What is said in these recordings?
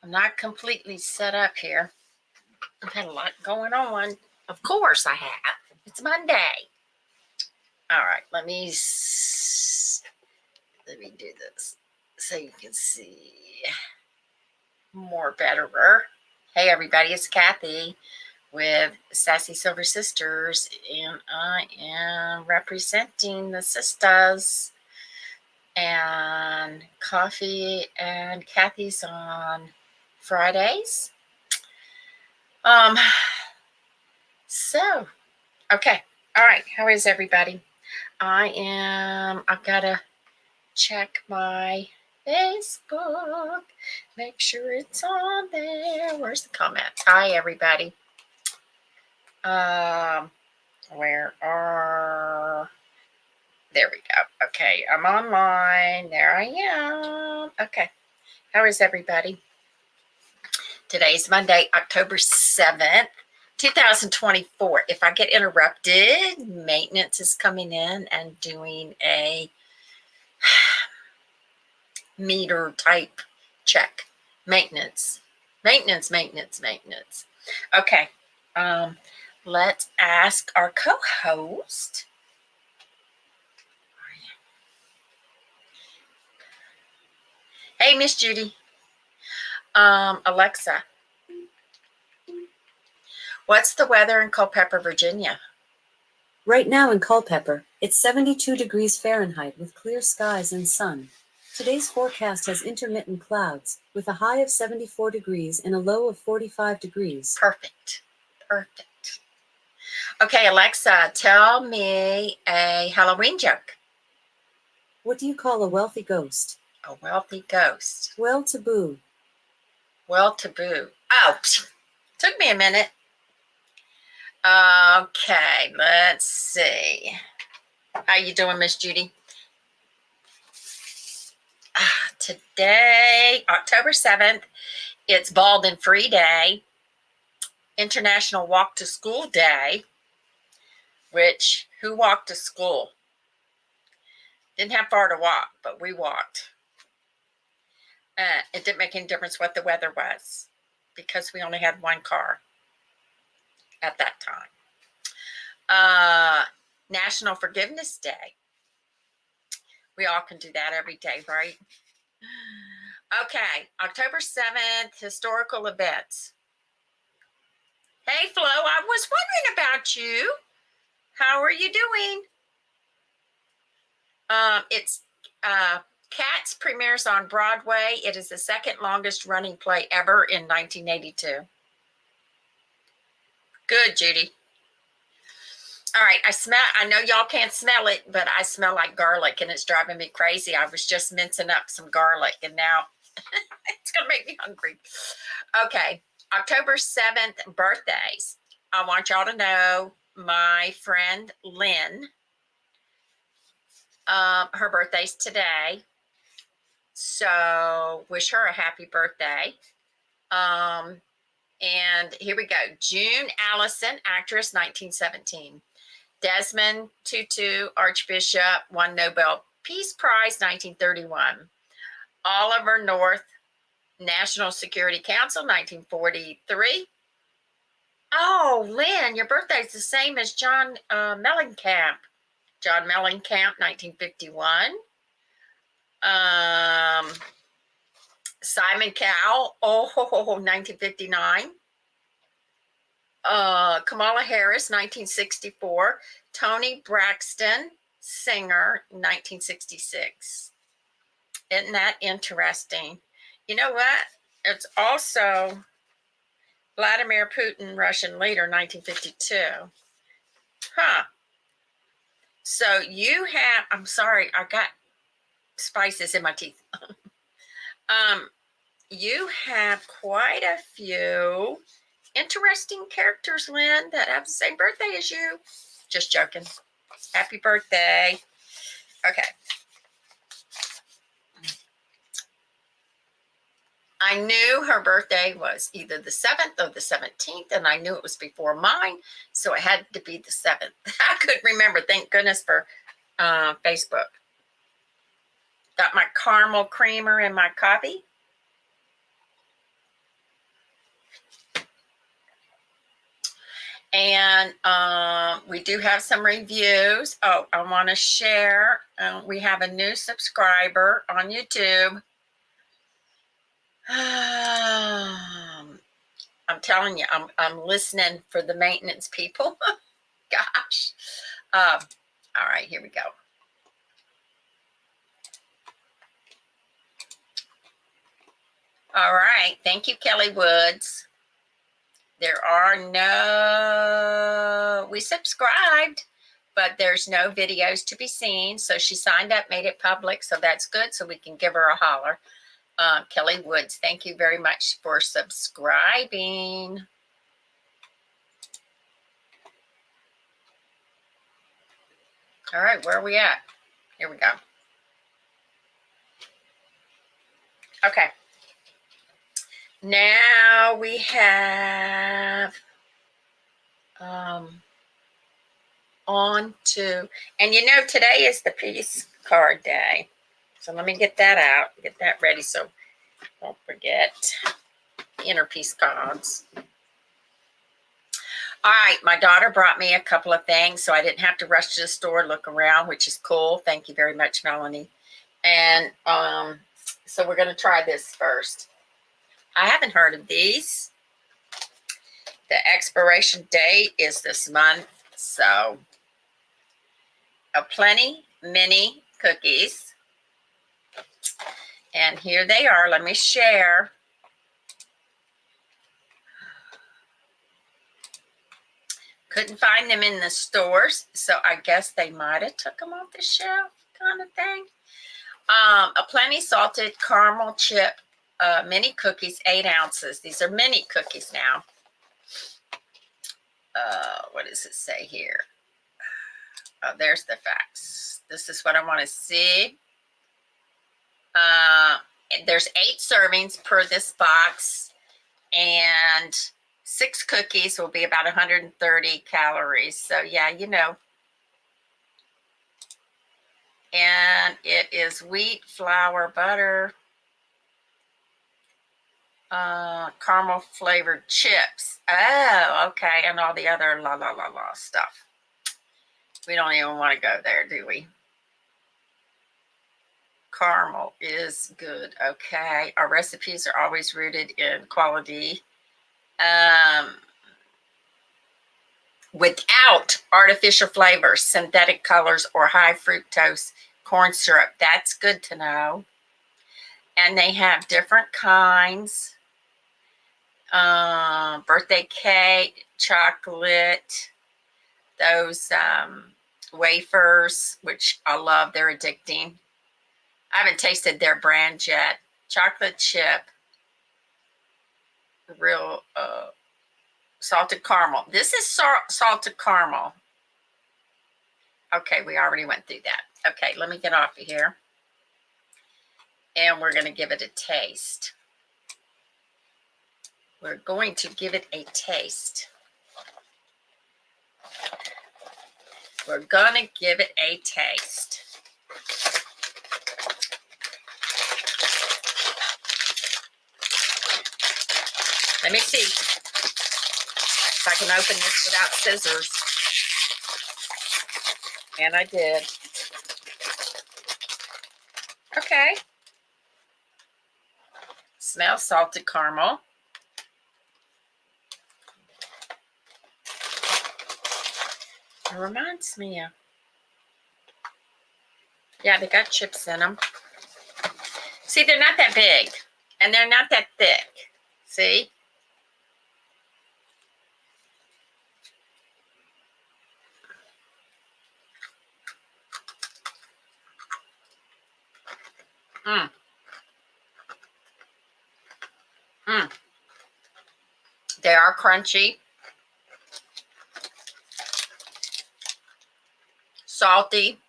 I'm not completely set up here. I've had a lot going on. Of course I have. It's Monday. All right, let me do this so you can see more betterer. Hey everybody, it's Cathy with SassySilverSisters, and I am representing the sisters. And Coffee and Cathy's on Fridays. So, okay. All right. How is everybody? I've got to check my Facebook, make sure it's on there. Where's the comments? Hi, everybody. There we go. Okay. I'm online. There I am. Okay. How is everybody? Today's Monday, October 7th. 2024. If I get interrupted, maintenance is coming in and doing a meter type check. Maintenance. Okay. Let's ask our co-host. Hey, Miss Judy. Alexa, what's the weather in Culpeper, Virginia? Right now in Culpeper, it's 72 degrees Fahrenheit with clear skies and sun. Today's forecast has intermittent clouds with a high of 74 degrees and a low of 45 degrees. Perfect. Okay, Alexa, tell me a Halloween joke. What do you call a wealthy ghost? A wealthy ghost. Well-to-boo. Well-to-boo. Oh, took me a minute. Okay, let's see. How you doing, Miss Judy? Today, October 7th, it's Bald and Free Day, International Walk to School Day, which, who walked to school? Didn't have far to walk, but we walked. It didn't make any difference what the weather was because we only had one car at that time. National Forgiveness Day. We all can do that every day, right? Okay, October 7th, historical events. Hey, Flo, I was wondering about you. How are you doing? It's Cats premieres on Broadway. It is the second longest running play ever in 1982. Good, Judy. All right, I know y'all can't smell it, but I smell like garlic and it's driving me crazy. I was just mincing up some garlic and now it's going to make me hungry. Okay, October 7th, birthdays. I want y'all to know my friend Lynn, her birthday's today. So wish her a happy birthday. And here we go. June Allison, actress, 1917. Desmond Tutu, Archbishop, won Nobel Peace Prize, 1931. Oliver North, National Security Council, 1943. Oh, Lynn, your birthday is the same as John Mellencamp. John Mellencamp, 1951. Simon Cowell, 1959. Kamala Harris, 1964. Tony Braxton, singer, 1966. Isn't that interesting? You know what? It's also Vladimir Putin, Russian leader, 1952. Huh. So you have, I'm sorry, I got spices in my teeth. You have quite a few interesting characters, Lynn, that have the same birthday as you. Just joking. Happy birthday. Okay. I knew her birthday was either the 7th or the 17th, and I knew it was before mine, so it had to be the 7th. I couldn't remember. Thank goodness for Facebook. Got my caramel creamer in my coffee. And we do have some reviews. Oh, I want to share. We have a new subscriber on YouTube. I'm telling you, I'm listening for the maintenance people. Gosh. All right, here we go. All right. Thank you, Kelly Woods. There are no, we subscribed, but there's no videos to be seen. So she signed up, made it public. So that's good. So we can give her a holler. Kelly Woods, thank you very much for subscribing. All right, where are we at? Here we go. Okay. Now we have on to, and you know, today is the peace card day. So let me get that out, get that ready so don't forget inner peace cards. All right, my daughter brought me a couple of things, so I didn't have to rush to the store, look around, which is cool. Thank you very much, Melanie. And so we're going to try this first. I haven't heard of these. The expiration date is this month, so a plenty mini cookies. And here they are. Let me share. Couldn't find them in the stores, so I guess they might have took them off the shelf, kind of thing. A plenty salted caramel chip mini cookies, 8 ounces. These are mini cookies now. What does it say here? Oh, there's the facts. This is what I want to see. There's 8 servings per this box, and 6 cookies will be about 130 calories. So yeah, you know. And it is wheat, flour, butter, caramel flavored chips. Oh, okay. And all the other la la la la stuff. We don't even want to go there, do we? Caramel is good. Okay. Our recipes are always rooted in quality. Without artificial flavors, synthetic colors, or high fructose corn syrup. That's good to know. And they have different kinds. Birthday cake, chocolate, those wafers, which I love. They're addicting. I haven't tasted their brand yet. Chocolate chip, real salted caramel. This is salted caramel. Okay, we already went through that. Okay, let me get off of here. And we're going to give it a taste. We're going to give it a taste. We're going to give it a taste. Let me see if I can open this without scissors. And I did. Okay. Smells salted caramel. It reminds me of, yeah, they got chips in them. See, they're not that big and they're not that thick. See? They are crunchy, salty,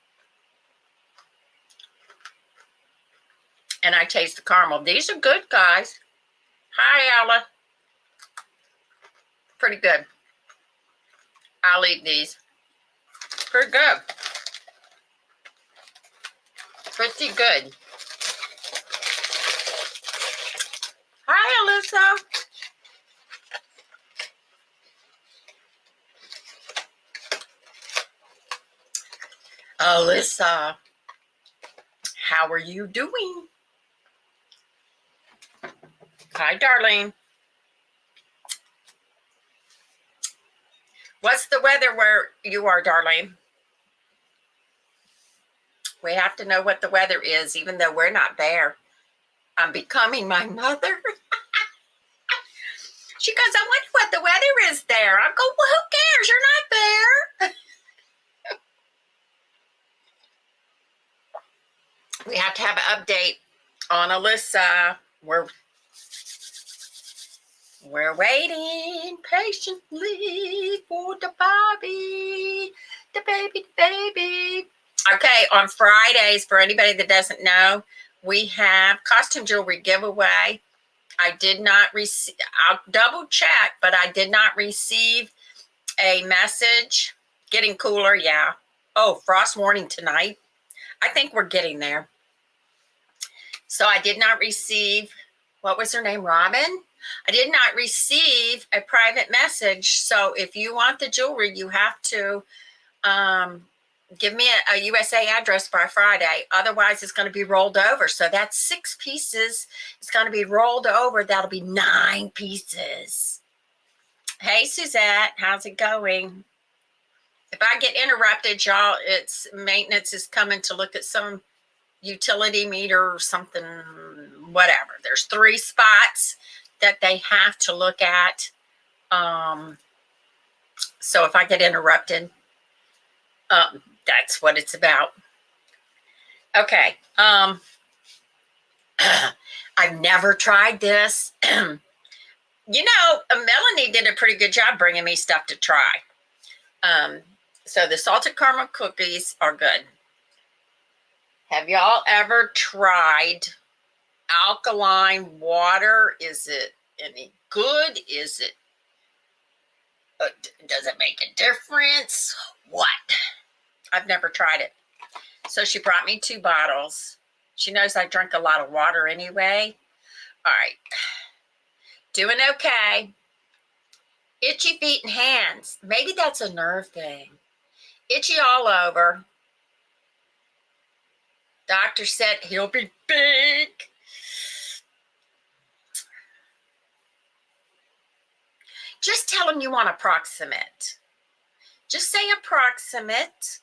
and I taste the caramel. These are good, guys. Hi, Ella. Pretty good. I'll eat these. Pretty good. Pretty good. Hi, Alyssa. Alyssa, how are you doing? Hi, darling. What's the weather where you are, darling? We have to know what the weather is, even though we're not there. I'm becoming my mother. She goes, I wonder what the weather is there. I go, well, who cares? You're not there. We have to have an update on Alyssa. We're waiting patiently for the baby, the baby. Okay, on Fridays, for anybody that doesn't know, we have costume jewelry giveaway. I did not receive, I'll double check, but I did not receive a message. Getting cooler, yeah. Oh, frost warning tonight. I think we're getting there. So I did not receive, what was her name, Robin? I did not receive a private message. So if you want the jewelry, you have to give me a USA address by Friday. Otherwise, it's going to be rolled over. So that's 6 pieces. It's going to be rolled over. That'll be 9 pieces. Hey, Suzette, how's it going? If I get interrupted, y'all, it's maintenance is coming to look at some utility meter or something, whatever. There's 3 spots that they have to look at. So if I get interrupted, that's what it's about. Okay. I've never tried this. Melanie did a pretty good job bringing me stuff to try. So the salted caramel cookies are good. Have y'all ever tried alkaline water? Is it any good? Is it, does it make a difference? What? I've never tried it. So she brought me 2 bottles. She knows I drink a lot of water anyway. All right. Doing okay. Itchy feet and hands. Maybe that's a nerve thing. Itchy all over. Doctor said he'll be big. Just tell him you want approximate. Just say approximate.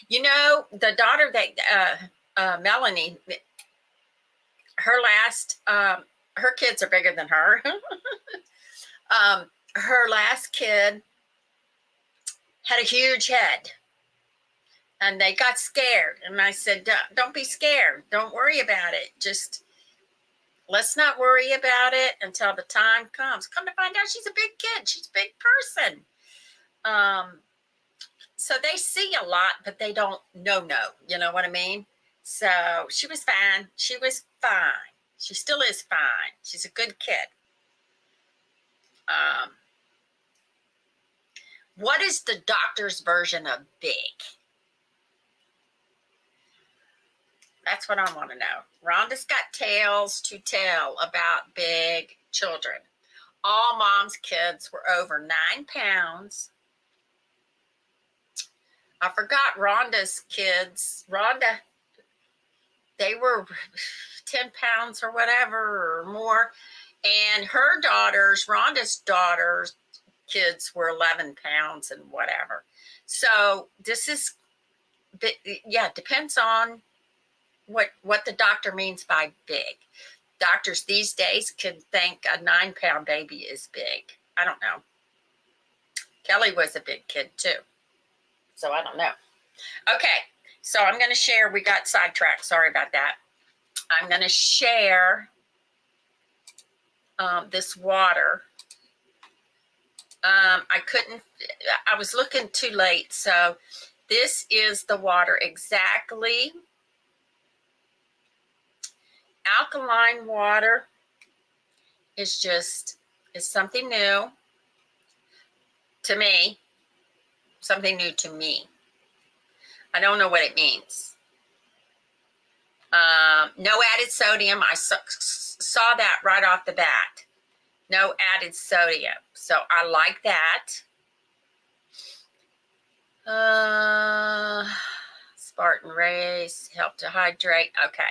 The daughter that Melanie, her kids are bigger than her. Her last kid had a huge head and they got scared. And I said, don't be scared. Don't worry about it. Just let's not worry about it until the time comes. Come to find out she's a big kid. She's a big person. So they see a lot, but they don't know. You know what I mean? So she was fine. She was fine. She still is fine. She's a good kid. What is the doctor's version of big? That's what I want to know. Rhonda's got tales to tell about big children. All mom's kids were over 9 pounds. I forgot Rhonda's kids. Rhonda, they were 10 pounds or whatever or more. And her daughters, Rhonda's daughters, kids were 11 pounds and whatever. So this is, depends on what the doctor means by big. Doctors these days can think a 9-pound baby is big. I don't know. Kelly was a big kid too. So I don't know. Okay. So I'm going to share. We got sidetracked. Sorry about that. I'm going to share this water. I was looking too late. So this is the water exactly. Alkaline water is something new to me. Something new to me. I don't know what it means. No added sodium. I saw that right off the bat. No added sodium. So I like that. Spartan race, help to hydrate. Okay.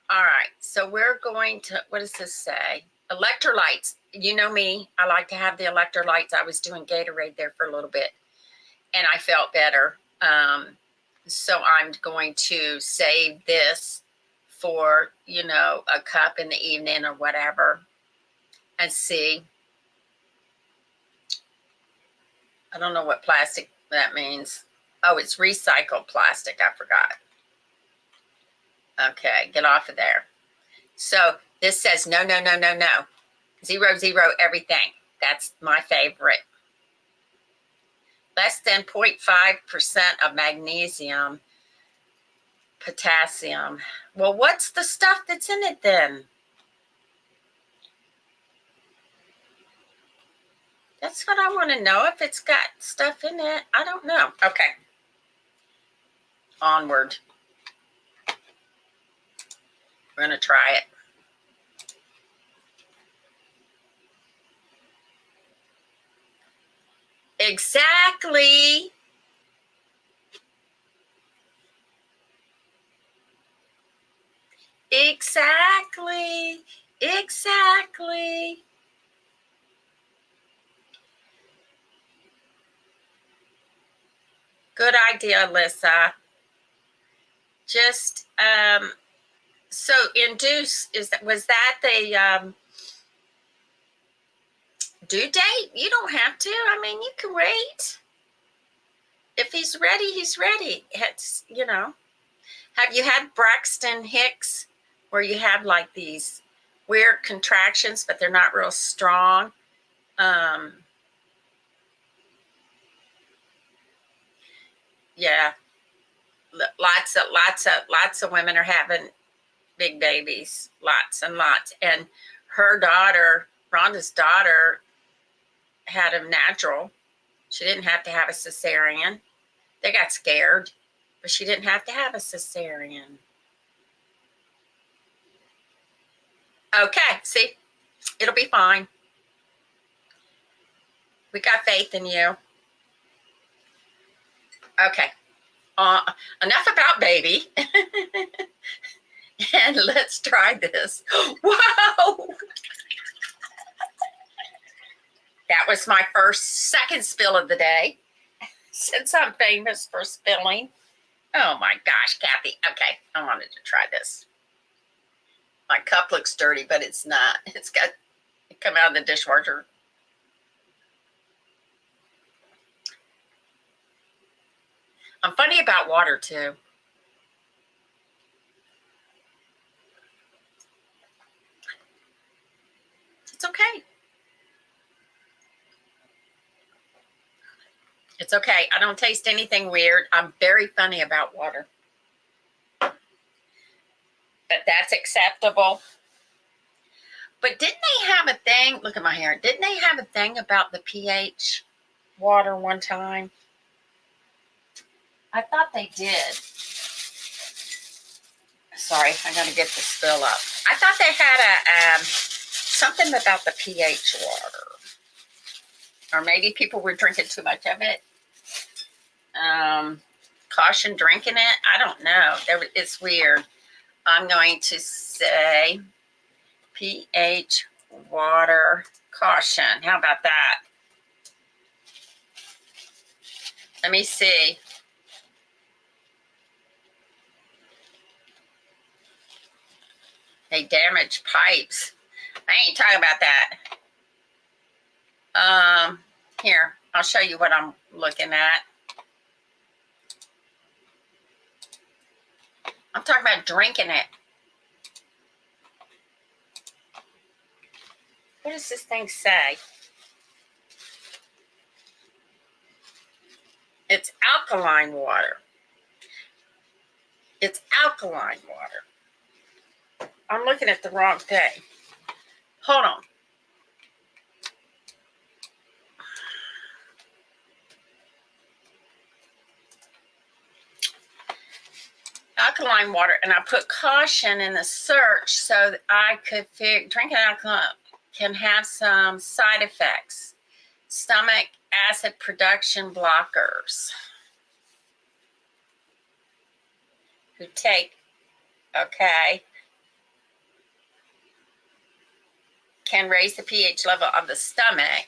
All right. So we're going to, what does this say? Electrolytes. You know me. I like to have the electrolytes. I was doing Gatorade there for a little bit, and I felt better. So I'm going to save this for, you know, a cup in the evening or whatever, and see. I don't know what plastic that means. Oh, it's recycled plastic. I forgot. Okay, get off of there. So this says no, no, no, no, no. 0, 0, everything. That's my favorite. Less than 0.5% of magnesium, potassium. Well, what's the stuff that's in it then? That's what I want to know, if it's got stuff in it. I don't know. Okay. Onward. We're going to try it. Exactly. Exactly. Exactly. Good idea, Alyssa. Just so induce, was that the due date? You don't have to. I mean, you can wait. If he's ready, he's ready. It's, you know. Have you had Braxton Hicks, where you have like these weird contractions, but they're not real strong? Yeah, lots of women are having big babies, lots and lots. And her daughter, Rhonda's daughter, had a natural. She didn't have to have a cesarean. They got scared, but she didn't have to have a cesarean. Okay, see, it'll be fine. We got faith in you. Okay, enough about baby. And let's try this. Whoa! That was my second spill of the day, since I'm famous for spilling. Oh my gosh, Cathy. Okay, I wanted to try this. My cup looks dirty, but it's not. It's got it come out of the dishwasher. I'm funny about water too. It's okay. It's okay. I don't taste anything weird. I'm very funny about water. But that's acceptable. But didn't they have a thing? Look at my hair. Didn't they have a thing about the pH water one time? I thought they did. Sorry, I got to get the spill up. I thought they had a something about the pH water. Or maybe people were drinking too much of it. Caution drinking it. I don't know. It's weird. I'm going to say pH water caution. How about that? Let me see. They damage pipes. I ain't talking about that. Here, I'll show you what I'm looking at. I'm talking about drinking it. What does this thing say? It's alkaline water. It's alkaline water. I'm looking at the wrong thing. Hold on. Alkaline water, and I put caution in the search so that I could figure drinking alcohol can have some side effects. Stomach acid production blockers. who take, okay, can raise the pH level of the stomach,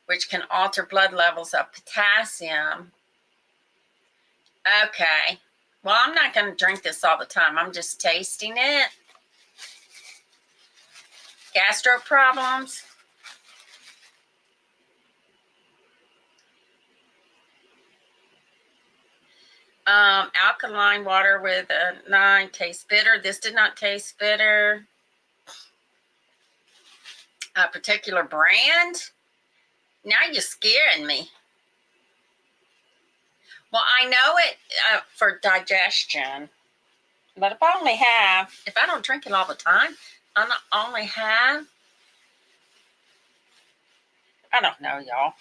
which can alter blood levels of potassium. Okay. Well, I'm not going to drink this all the time. I'm just tasting it. Gastro problems. Alkaline water with a 9 tastes bitter. This did not taste bitter. A particular brand. Now you're scaring me. Well, I know it for digestion, but if I don't drink it all the time, I only have, I don't know, y'all.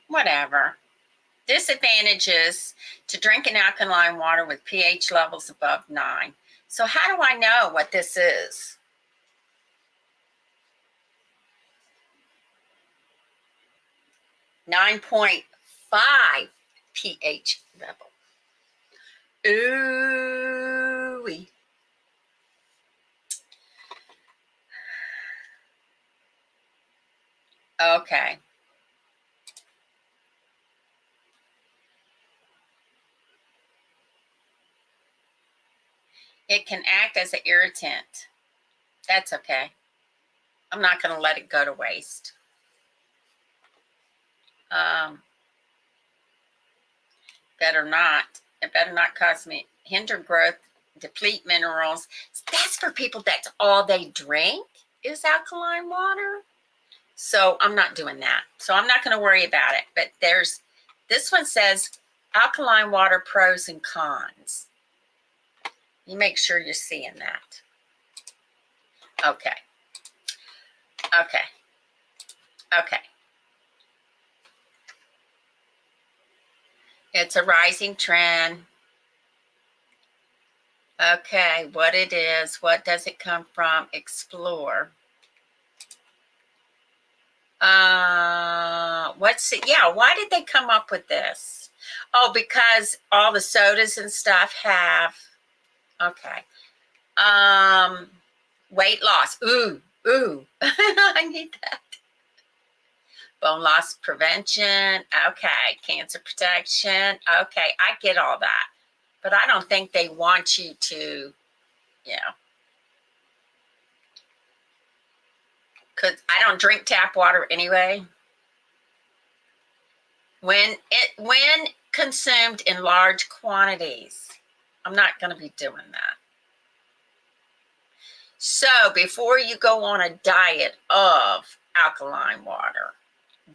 Whatever. Disadvantages to drinking alkaline water with pH levels above 9. So how do I know what this is? .5 pH level. Ooh. Okay. It can act as an irritant. That's okay. I'm not going to let it go to waste. Better not. It better not cause me hinder growth, deplete minerals. That's for people that's all they drink is alkaline water. So I'm not doing that. So I'm not going to worry about it. But this one says alkaline water pros and cons. You make sure you're seeing that. Okay. Okay. Okay. It's a rising trend. Okay, what it is, what does it come from? Explore. What's it? Yeah, why did they come up with this? Oh, because all the sodas and stuff have, okay. Weight loss. Ooh. I need that. Bone loss prevention. Okay. Cancer protection. Okay, I get all that. But I don't think they want you to, because I don't drink tap water anyway. When consumed in large quantities, I'm not going to be doing that. So before you go on a diet of alkaline water,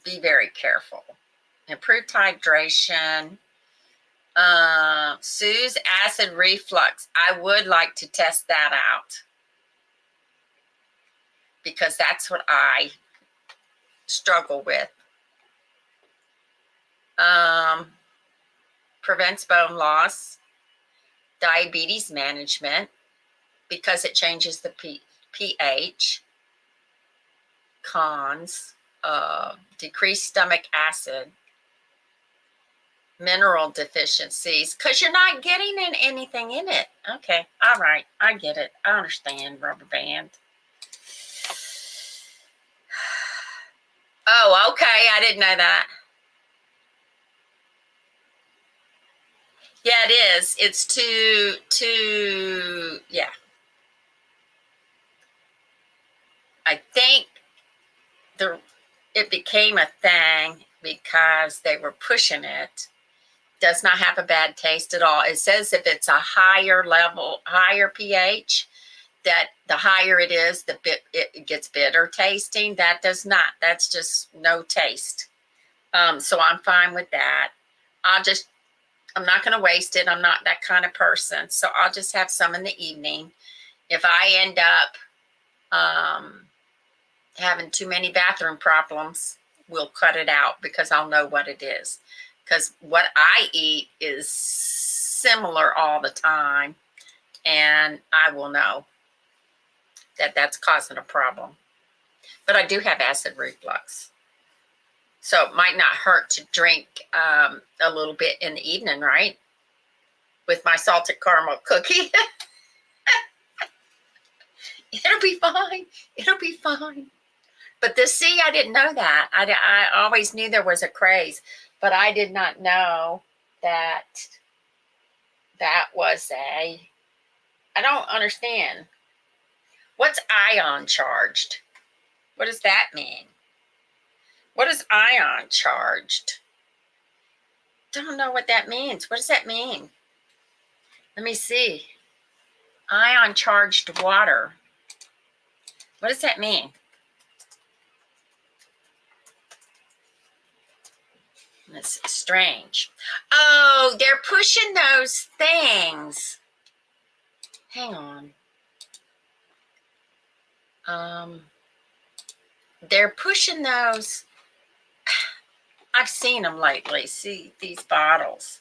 be very careful. Improved hydration. Sue's acid reflux. I would like to test that out because that's what I struggle with. Prevents bone loss. Diabetes management because it changes the pH. Cons. Decreased stomach acid. Mineral deficiencies because you're not getting anything in it. Okay, all right, I get it. I understand, rubber band. Oh, okay, I didn't know that. Yeah, it is. It's yeah. I think it became a thing because they were pushing it. Does not have a bad taste at all. It says if it's a higher level, higher pH, that the higher it is, it gets bitter tasting. That does not. That's just no taste. So I'm fine with that. I'm not going to waste it. I'm not that kind of person. So I'll just have some in the evening. If I end up having too many bathroom problems, we'll cut it out because I'll know what it is. Because what I eat is similar all the time, and I will know that that's causing a problem. But I do have acid reflux. So it might not hurt to drink a little bit in the evening, right? With my salted caramel cookie. It'll be fine. It'll be fine. But see, I didn't know that. I always knew there was a craze, but I did not know that that was I don't understand. What's ion charged? What does that mean? What is ion charged? Don't know what that means. What does that mean? Let me see. Ion charged water. What does that mean? That's strange. Oh, they're pushing those things. Hang on. They're pushing those. I've seen them lately. See these bottles.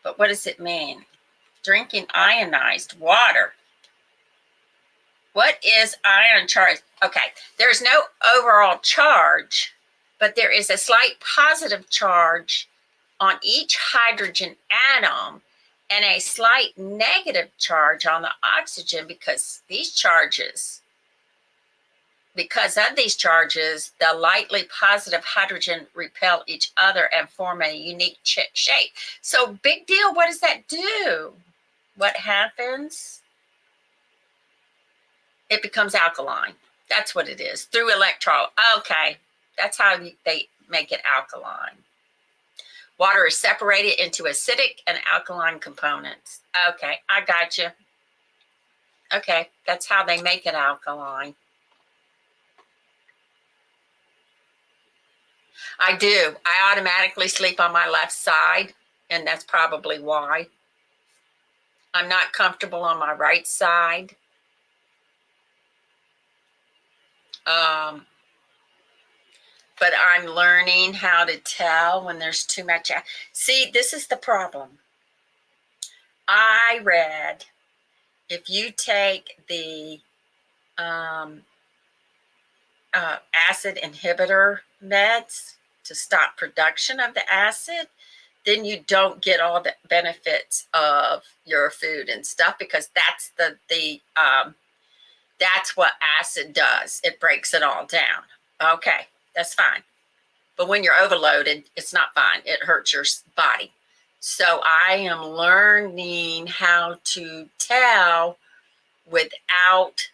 But what does it mean? Drinking ionized water. What is ion charge? Okay, there's no overall charge, but there is a slight positive charge on each hydrogen atom and a slight negative charge on the oxygen because of these charges, the lightly positive hydrogen repel each other and form a unique shape. So big deal, what does that do? What happens? It becomes alkaline. That's what it is, through electrolysis. Okay, that's how they make it alkaline. Water is separated into acidic and alkaline components. Okay, I got you. Okay, that's how they make it alkaline. I do. I automatically sleep on my left side, and that's probably why. I'm not comfortable on my right side. But I'm learning how to tell when there's too much. See, this is the problem. I read if you take the acid inhibitor meds to stop production of the acid, then you don't get all the benefits of your food and stuff, because that's that's what acid does. It breaks it all down. Okay, that's fine. But when you're overloaded, it's not fine. It hurts your body. So I am learning how to tell without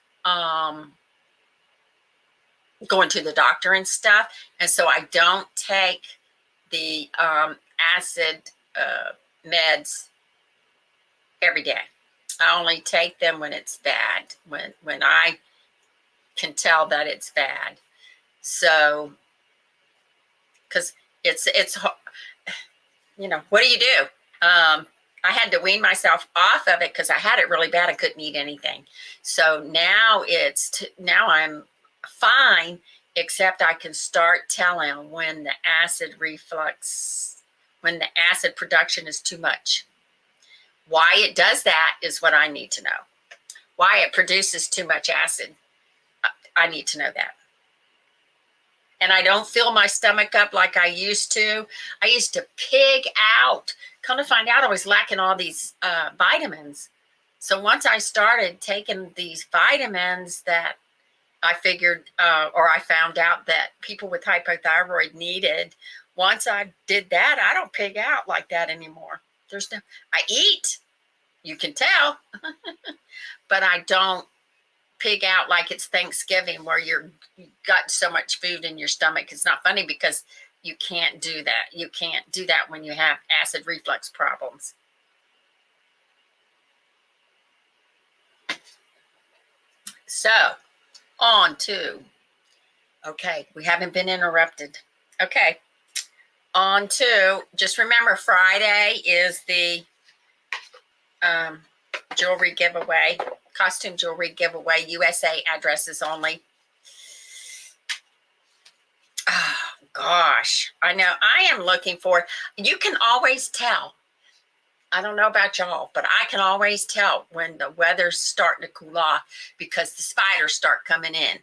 going to the doctor and stuff. And so I don't take the acid meds every day. I only take them when it's bad, when I can tell that it's bad. So, because it's what do you do? I had to wean myself off of it because I had it really bad. I couldn't eat anything. So now now I'm fine, except I can start telling when the acid reflux, when the acid production is too much. Why it does that is what I need to know. Why it produces too much acid, I need to know that. And I don't fill my stomach up like I used to. I used to pig out. Come to find out, I was lacking all these vitamins. So once I started taking these vitamins that I figured, or I found out that people with hypothyroid needed, once I did that, I don't pig out like that anymore. I eat, you can tell, but I don't pig out like it's Thanksgiving where you got so much food in your stomach. It's not funny because you can't do that. You can't do that when you have acid reflux problems. So on to, okay, we haven't been interrupted. Okay, on to, just remember Friday is the jewelry giveaway, costume jewelry giveaway, USA addresses only. Oh, gosh, I know. I am looking for, you can always tell. I don't know about y'all, but I can always tell when the weather's starting to cool off because the spiders start coming in.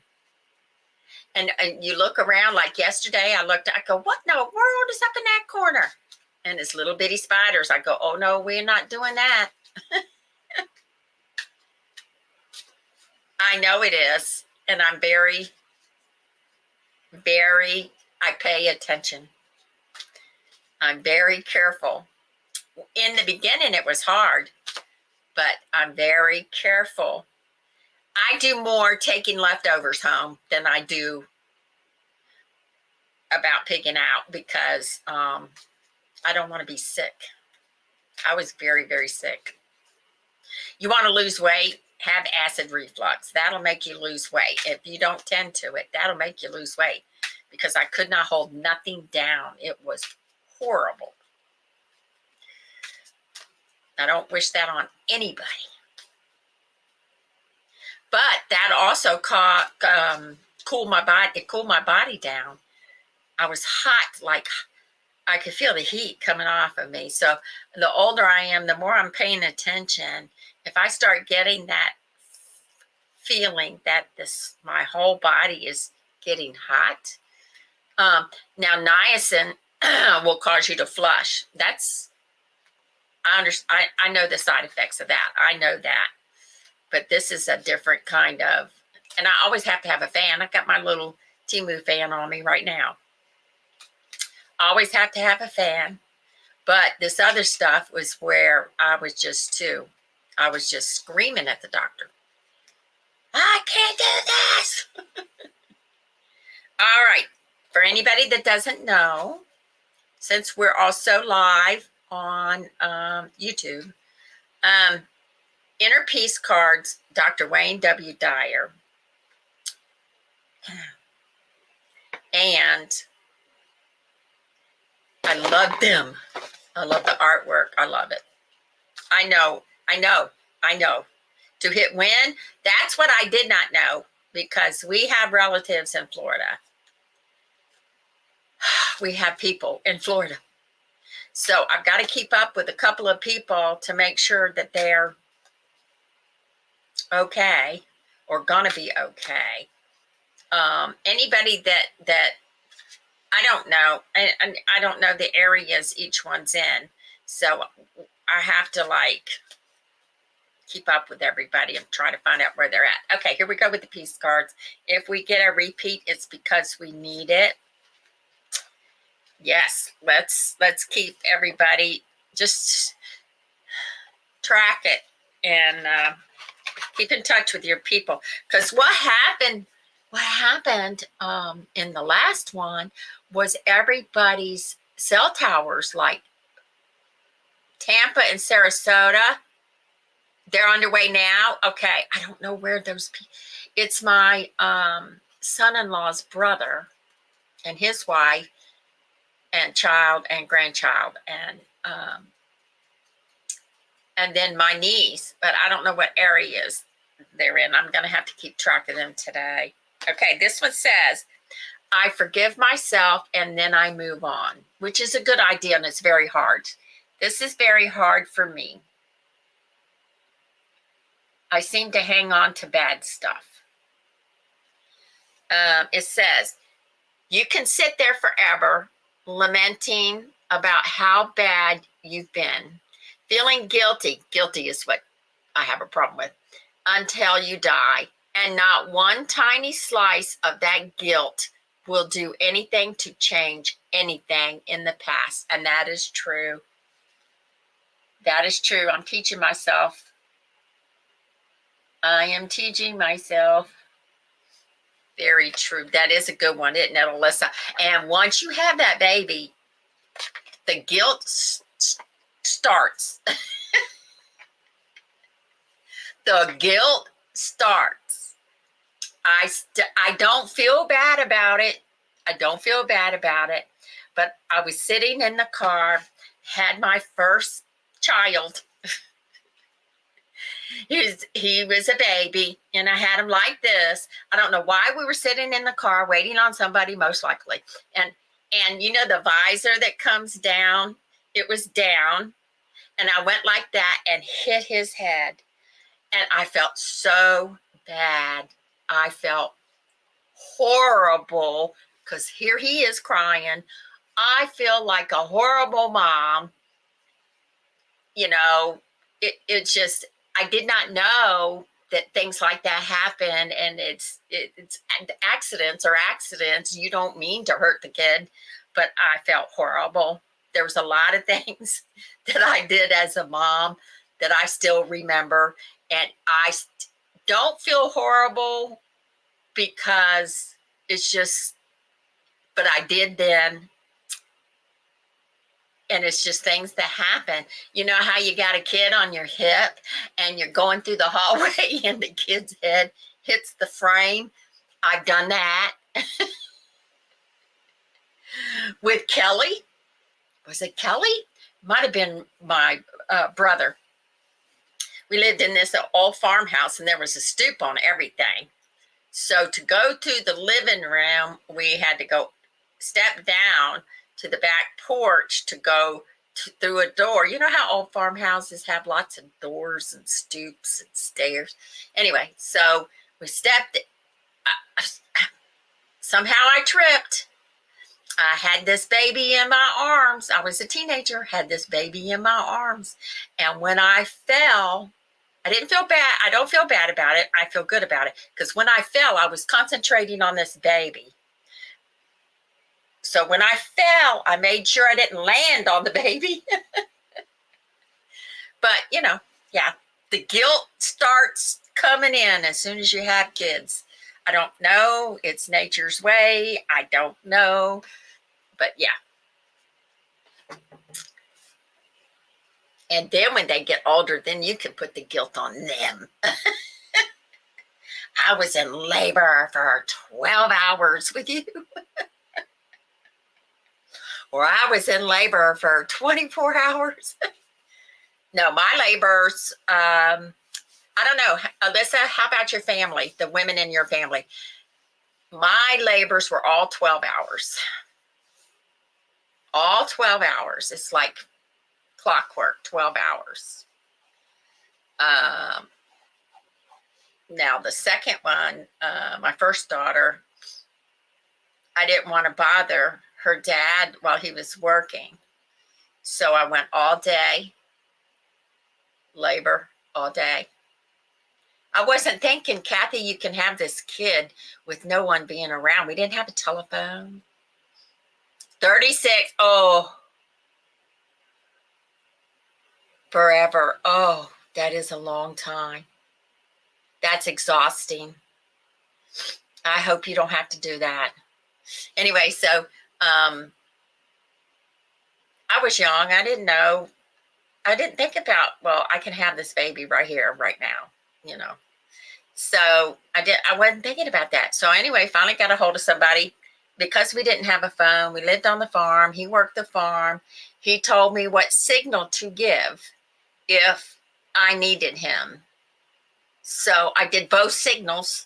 And you look around, like yesterday, I go, what in the world is up in that corner? And it's little bitty spiders. I go, oh no, we're not doing that. I know it is. And I'm very, I pay attention. I'm very careful. In the beginning, it was hard, but I'm very careful. I do more taking leftovers home than I do about pigging out because I don't want to be sick. I was very, very sick. You want to lose weight? Have acid reflux. That'll make you lose weight. If you don't tend to it, that'll make you lose weight because I could not hold nothing down. It was horrible. I don't wish that on anybody. But that also cooled my body. It cooled my body down. I was hot, like I could feel the heat coming off of me. So the older I am, the more I'm paying attention. If I start getting that feeling that my whole body is getting hot. Now niacin will cause you to flush. I know the side effects of that. I know that. But this is a different kind of, and I always have to have a fan. I've got my little Temu fan on me right now. Always have to have a fan. But this other stuff was where I was just screaming at the doctor. I can't do this. All right. For anybody that doesn't know, since we're also live on YouTube, Inner Peace Cards, Dr. Wayne W. Dyer. And I love them. I love the artwork. I love it. I know. To hit win, that's what I did not know because we have relatives in Florida. We have people in Florida. So I've got to keep up with a couple of people to make sure that they're okay or gonna be okay. Anybody that I don't know, I don't know the areas each one's in. So I have to keep up with everybody and try to find out where they're at. Okay, here we go with the peace cards. If we get a repeat, it's because we need it. Yes, let's keep everybody, just track it and keep in touch with your people. Because what happened in the last one was everybody's cell towers, like Tampa and Sarasota, they're underway now. Okay, I don't know where those people. It's my son-in-law's brother and his wife and child and grandchild and then my niece, but I don't know what areas they're in. I'm going to have to keep track of them today. Okay, this one says, I forgive myself and then I move on, which is a good idea and it's very hard. This is very hard for me. I seem to hang on to bad stuff. It says, you can sit there forever lamenting about how bad you've been, feeling guilty. Guilty is what I have a problem with, until you die. And not one tiny slice of that guilt will do anything to change anything in the past. And that is true. That is true. I'm teaching myself. I am teaching myself. Very true. That is a good one, isn't it, Alyssa? And once you have that baby, the guilt starts. The guilt starts. I don't feel bad about it. I don't feel bad about it. But I was sitting in the car, had my first child. He was a baby, and I had him like this. I don't know why we were sitting in the car waiting on somebody, most likely. And you know the visor that comes down? It was down, and I went like that and hit his head. And I felt so bad. I felt horrible because here he is crying. I feel like a horrible mom. You know, it's just, I did not know that things like that happen, and it's accidents. You don't mean to hurt the kid, but I felt horrible. There was a lot of things that I did as a mom that I still remember, and I don't feel horrible because it's just, but I did then. And it's just things that happen. You know how you got a kid on your hip and you're going through the hallway and the kid's head hits the frame? I've done that with Kelly. Was it Kelly? Might have been my brother. We lived in this old farmhouse and there was a stoop on everything. So to go to the living room, we had to go step down to the back porch to go through a door. You know how old farmhouses have lots of doors and stoops and stairs? Anyway, so we stepped. Somehow I tripped. I had this baby in my arms. I was a teenager, had this baby in my arms. And when I fell, I didn't feel bad. I don't feel bad about it. I feel good about it. Because when I fell, I was concentrating on this baby. So when I fell, I made sure I didn't land on the baby. But, you know, yeah, the guilt starts coming in as soon as you have kids. I don't know. It's nature's way. I don't know. But yeah. And then when they get older, then you can put the guilt on them. I was in labor for 12 hours with you. Or I was in labor for 24 hours. No, my labors, I don't know. Alyssa, how about your family, the women in your family? My labors were all 12 hours. All 12 hours. It's like clockwork, 12 hours. Now, the second one, my first daughter, I didn't want to bother her dad while he was working. So I went all day, labor all day. I wasn't thinking, Cathy, you can have this kid with no one being around. We didn't have a telephone. 36, oh, forever. Oh, that is a long time. That's exhausting. I hope you don't have to do that. Anyway, so I was young. I didn't know. I didn't think about, well, I can have this baby right here, right now, you know. So I wasn't thinking about that. So anyway, finally got a hold of somebody. Because we didn't have a phone, we lived on the farm. He worked the farm. He told me what signal to give if I needed him. So I did both signals.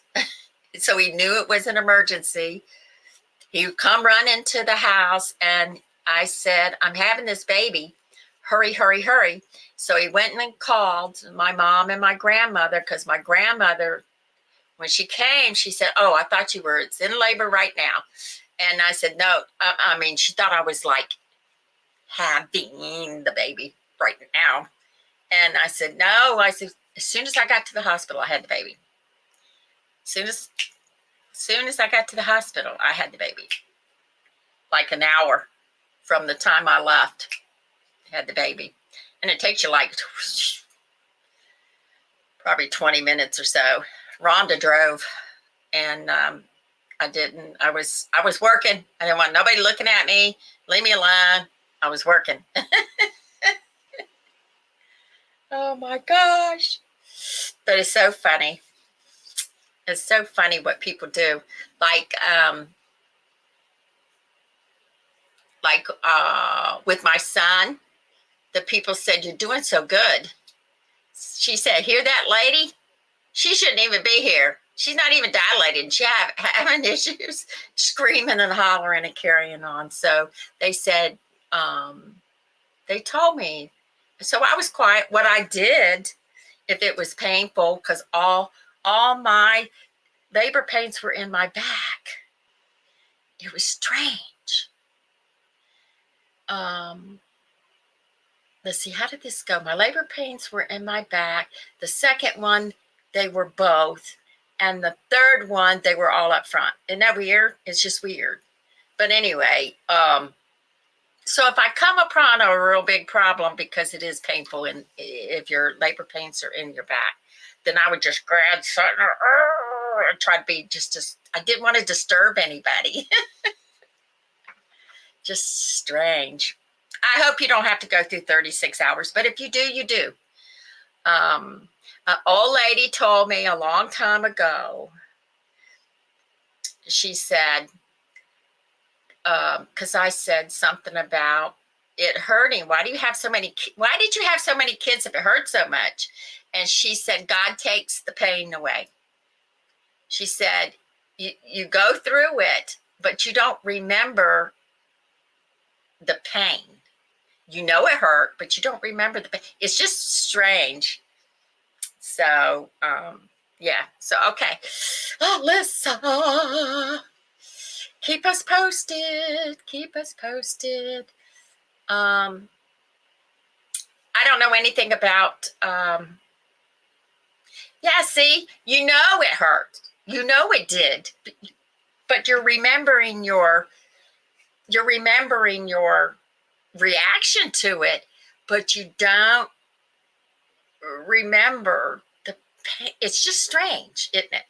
So he knew it was an emergency. He would come run into the house and I said, I'm having this baby. Hurry, hurry, hurry. So he went and called my mom and my grandmother, because my grandmother, when she came, she said, oh, I thought you were in labor right now. And I said, no, I mean, she thought I was like having the baby right now. And I said, no, I said, as soon as I got to the hospital, I had the baby. As soon as I got to the hospital, I had the baby. Like an hour from the time I left, I had the baby. And it takes you like probably 20 minutes or so. Rhonda drove, and I didn't. I was working. I didn't want nobody looking at me. Leave me alone. I was working. Oh my gosh. But it's so funny. It's so funny what people do. Like with my son, the people said, you're doing so good. She said, hear that lady? She shouldn't even be here. She's not even dilated. She having issues, screaming and hollering and carrying on. So they said, they told me. So I was quiet. What I did, if it was painful, because all my labor pains were in my back. It was strange. Let's see, how did this go? My labor pains were in my back. The second one, they were both. And the third one, they were all up front. Isn't that weird? It's just weird. But anyway, so if I come upon a real big problem, because it is painful and if your labor pains are in your back, then I would just grab something and try to be I didn't want to disturb anybody. Just strange. I hope you don't have to go through 36 hours, but if you do, you do. An old lady told me a long time ago, she said, because I said something about it hurting. Why did you have so many kids if it hurts so much? And she said, God takes the pain away. She said, you go through it, but you don't remember the pain. You know it hurt, but you don't remember the pain. It's just strange. So, yeah. So, okay. Alyssa, keep us posted. Keep us posted. I don't know anything about, yeah, see, you know it hurt. You know it did. But you're remembering your reaction to it, but you don't remember the pain. It's just strange, isn't it?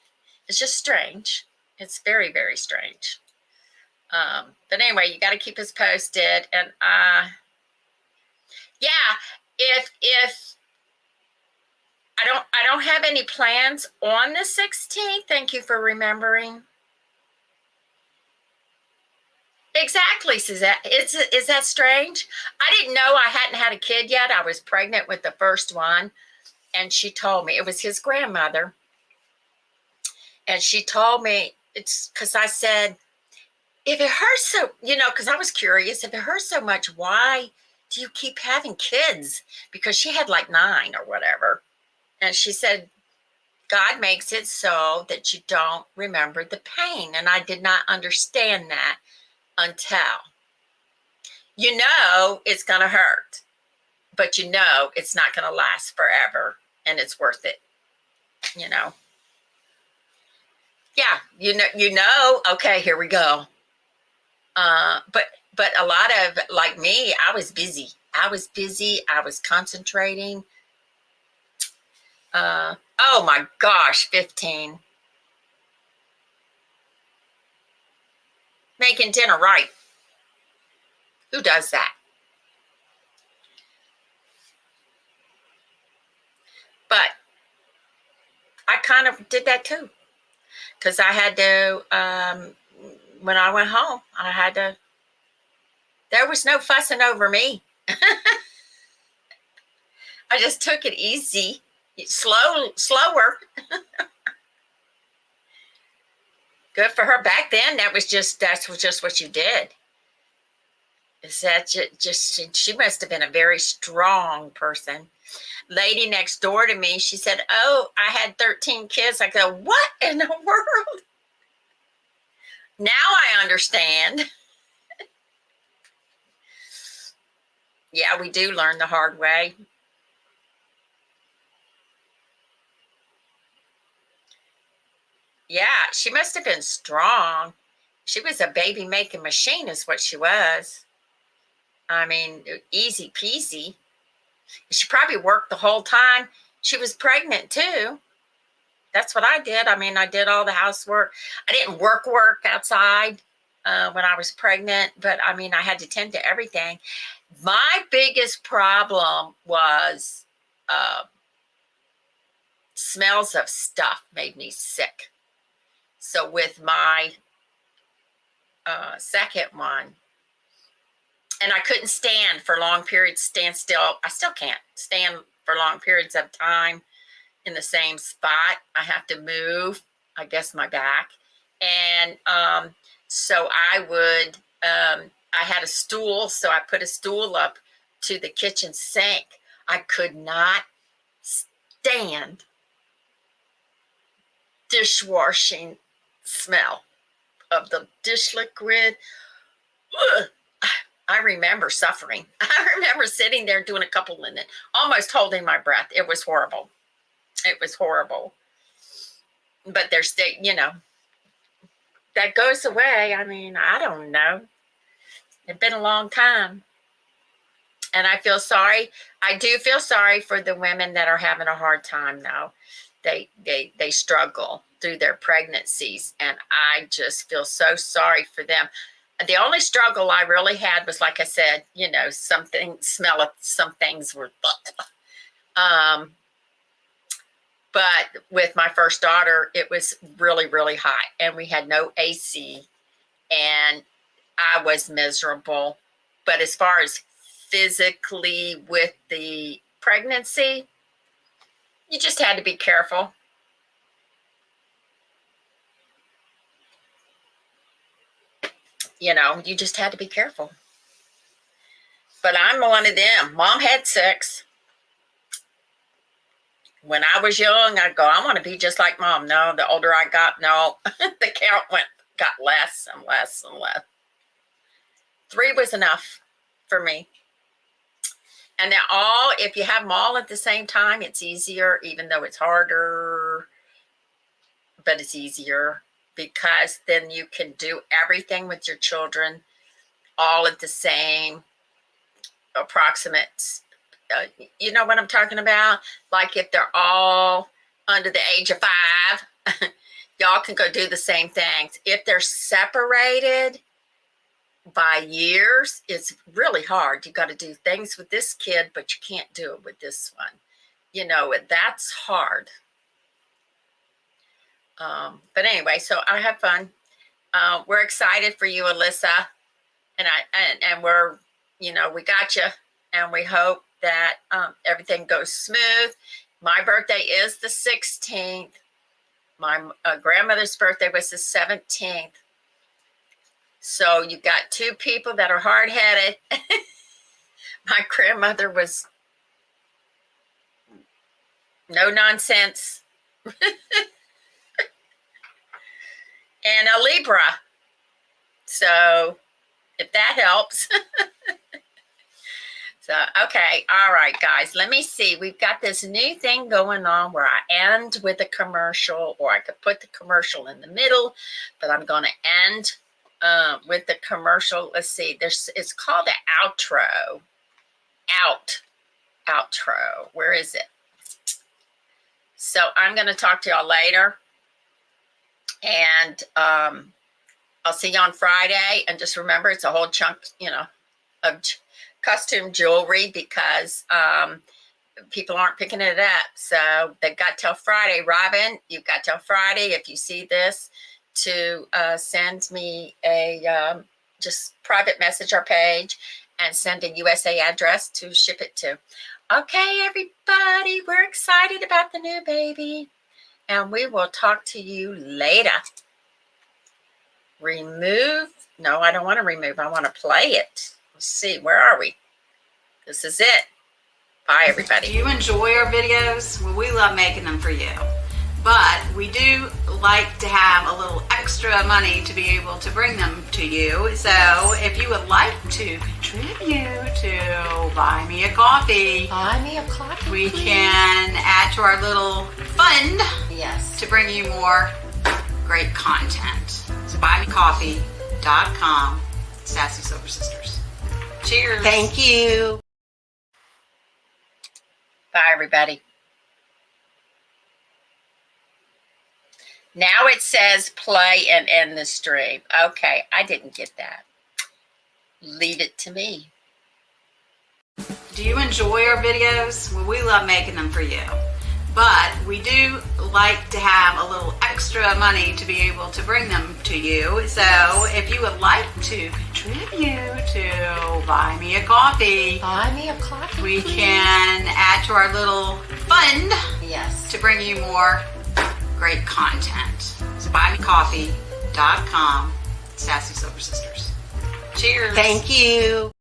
It's just strange. It's very, very strange. But anyway, you got to keep us posted. And yeah, if I don't have any plans on the 16th. Thank you for remembering. Exactly, Suzette. Is that strange? I didn't know I hadn't had a kid yet. I was pregnant with the first one, and she told me it was his grandmother. And she told me, it's because I said, if it hurts so, because I was curious, if it hurts so much, why do you keep having kids? Because she had like 9 or whatever. And she said, God makes it so that you don't remember the pain. And I did not understand that until it's going to hurt, but it's not going to last forever, and it's worth it. Yeah, okay, here we go. But a lot of, like me, I was busy. I was concentrating. Oh my gosh, 15. Making dinner right. Who does that? But I kind of did that too, because I had to, when I went home, there was no fussing over me. I just took it easy, slower. Good for her. Back then, that's just what you did. Is that just she must have been a very strong person. Lady next door to me, she said, oh, I had 13 kids. I go, what in the world? Now I understand. Yeah, we do learn the hard way. Yeah, she must have been strong. She was a baby making machine is what she was. I mean, easy peasy. She probably worked the whole time. She was pregnant too. That's what I did. I mean, I did all the housework. I didn't work outside when I was pregnant, but I mean, I had to tend to everything. My biggest problem was smells of stuff made me sick. So with my second one, and I couldn't stand for long periods, stand still. I still can't stand for long periods of time in the same spot. I have to move, I guess, my back. And so I had a stool, so I put a stool up to the kitchen sink. I could not stand dishwashing smell of the dish liquid. Ugh. I remember suffering. I remember sitting there doing a couple in it, almost holding my breath. It was horrible. It was horrible. But there's, that goes away. I mean, I don't know. It's been a long time. And I feel sorry. I do feel sorry for the women that are having a hard time now. They struggle through their pregnancies. And I just feel so sorry for them. The only struggle I really had was, like I said, some things were, but with my first daughter, it was really, really hot and we had no AC and I was miserable. But as far as physically with the pregnancy, you just had to be careful. You just had to be careful. But I'm one of them. Mom had 6. When I was young, I'd go, I want to be just like Mom. No, the older I got, no, the count got less and less and less. 3 was enough for me. And they're all, if you have them all at the same time, it's easier, even though it's harder, but it's easier. Because then you can do everything with your children all at the same approximate. You know what I'm talking about? Like if they're all under the age of 5, y'all can go do the same things. If they're separated by years, it's really hard. You got to do things with this kid, but you can't do it with this one. That's hard. But anyway, so I have fun. We're excited for you, Alyssa, and we're, we got you, and we hope that everything goes smooth. My birthday is the 16th. My grandmother's birthday was the 17th. So you got 2 people that are hard-headed. My grandmother was no nonsense. And a Libra. So if that helps. So, okay. All right, guys. Let me see. We've got this new thing going on where I end with a commercial, or I could put the commercial in the middle, but I'm going to end with the commercial. Let's see. It's called the outro. Outro. Where is it? So I'm going to talk to y'all later. And I'll see you on Friday. And just remember, it's a whole chunk, of costume jewelry because people aren't picking it up. So they've got till Friday. Robin, you've got till Friday, if you see this, to send me a just private message our page and send a USA address to ship it to. Okay, everybody, we're excited about the new baby. And we will talk to you later. Remove. No, I don't want to remove. I want to play it. Let's see. Where are we? This is it. Bye, everybody. Do you enjoy our videos? Well, we love making them for you. But we do like to have a little extra money to be able to bring them to you. So if you would like to contribute to Buy Me a Coffee, we can add to our little fund. Yes. To bring you more great content. So buymecoffee.com, Sassy Silver Sisters. Cheers. Thank you. Bye, everybody. Now it says play and end the stream. Okay, I didn't get that. Leave it to me. Do you enjoy our videos? Well, we love making them for you. But we do like to have a little extra money to be able to bring them to you. So if you would like to contribute to Buy Me a Coffee, we can add to our little fund. Yes. To bring you more great content. So buymecoffee.com, Sassy Silver Sisters. Cheers. Thank you.